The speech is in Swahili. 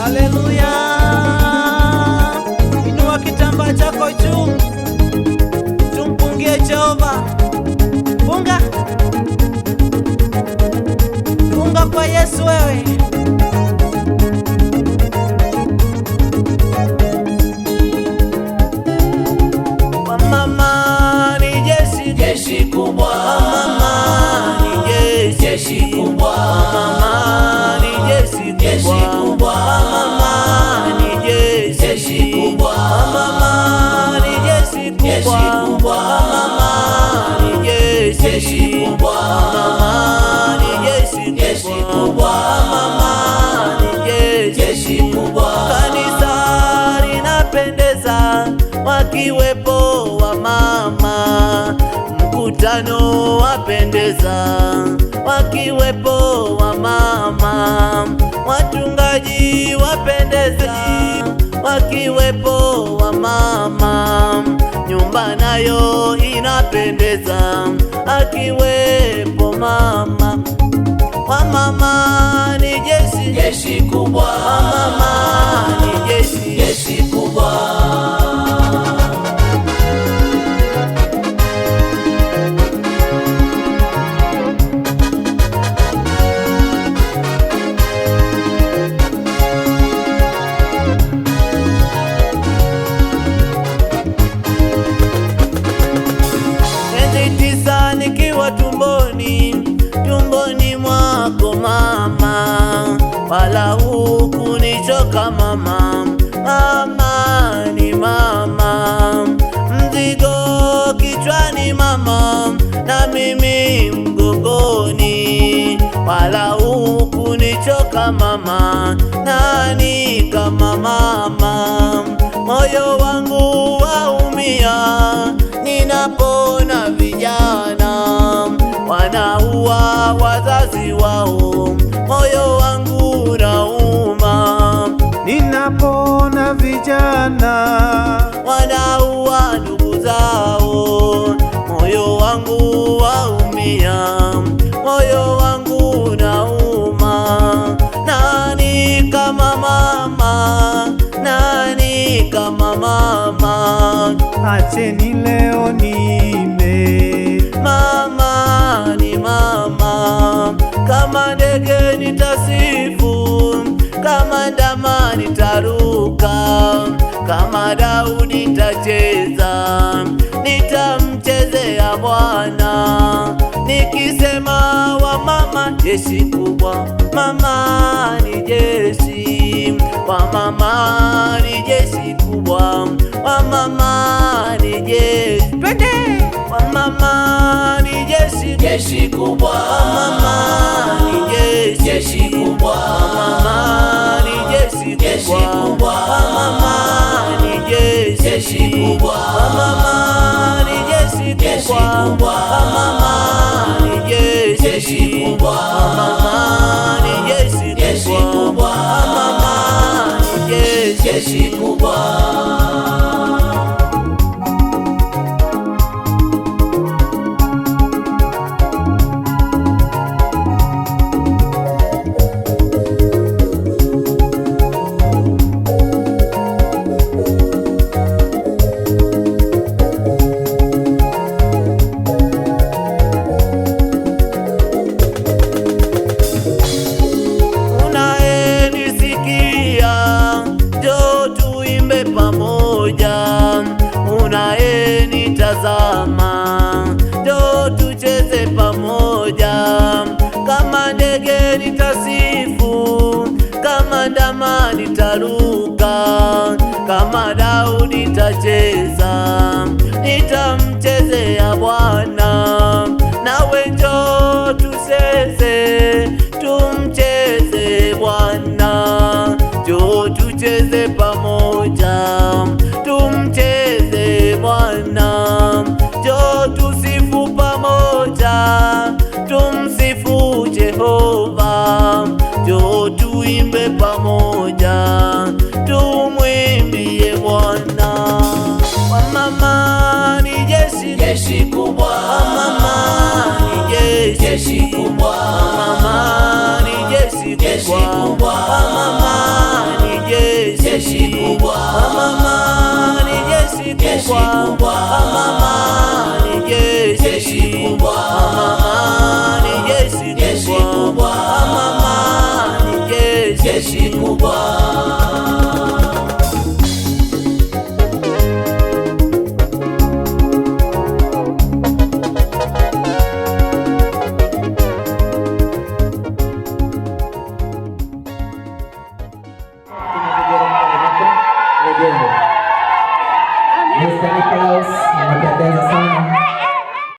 Haleluya. Inua kitambaa chako juu, tumpungie Jehova. Funga, funga kwa Yesu wewe. Mama ni jeshi, jeshi kubwa. mama ni jeshi, Jeshi kubwa. mama ni jeshi kubwa, mama ni jeshi, Jeshi kubwa. mama ni jeshi kubwa, mama ni jeshi, Jeshi kubwa. mama ni jeshi Jeshi kubwa. mama ni jeshi. Jeshi kubwa. Kanisa linapendeza wakiwepo wa mama, mkutano wapendeza wakiwepo wa mama, wachungaji wapendeza wakiwepo wa mama, nyumba nayo inapendeza akiwepo mama. Wa mama ni jeshi, Jeshi kubwa. wa mama ni jeshi. Jeshi kubwa. Miezi 9 nikiwa tumboni mwako mama, wala hukunichoka mama, mama ni mama, mzigo kichwani mama, na mimi mgongoni, wala hukunichoka mama, nani kama mama, moyo wangu waumia ninapona vijana wanaua wazazi wao, moyo wangu nauma. Ninapona vijana Wanaua ndugu zao, moyo wangu waumia, moyo wangu nauma. Nani kama mama, nani kama mama? acheni leo nime Mama ni mama, kama ndege nitasifu, kama ndama nitaruka, kama Daudi nitacheza, nitamchezea Bwana nikisema wa mama jeshi kubwa, mama ni jeshi, wa mama ni jeshi kubwa, wa mama ni jeshi. Twende! Wa mama ni jeshi, Jeshi kubwa. wa mama ni jeshi, Jeshi kubwa. wa mama ni jeshi Jeshi kubwa. wa mama ni jeshi, Jeshi kubwa. wa mama ni jeshi Jeshi kubwa. wa mama ni jeshi, Jeshi kubwa. wa mama ni jeshi Jeshi kubwa. wa mama ni jeshi. Jeshi kubwa. Unayenisikia njoo tuimbe pamoja, unayenitazama njoo tucheze pamoja, kama ndege nitasifu, kama ndama nitaruka, kama Daudi nitacheza, nitamchezea Bwana. Nawe njoo tucheze, tumcheze Bwana, njoo tucheze pamoja, tumcheze Bwana, njoo tusifu pamoja, tumsifu Jehova, njoo tuimbe pamoja, tumwimbie Bwana. Wa mama ni jeshi, Jeshi kubwa. wa mama ni jeshi, Jeshi kubwa. wa mama ni jeshi Jeshi kubwa. wa mama ni kubwa. Mama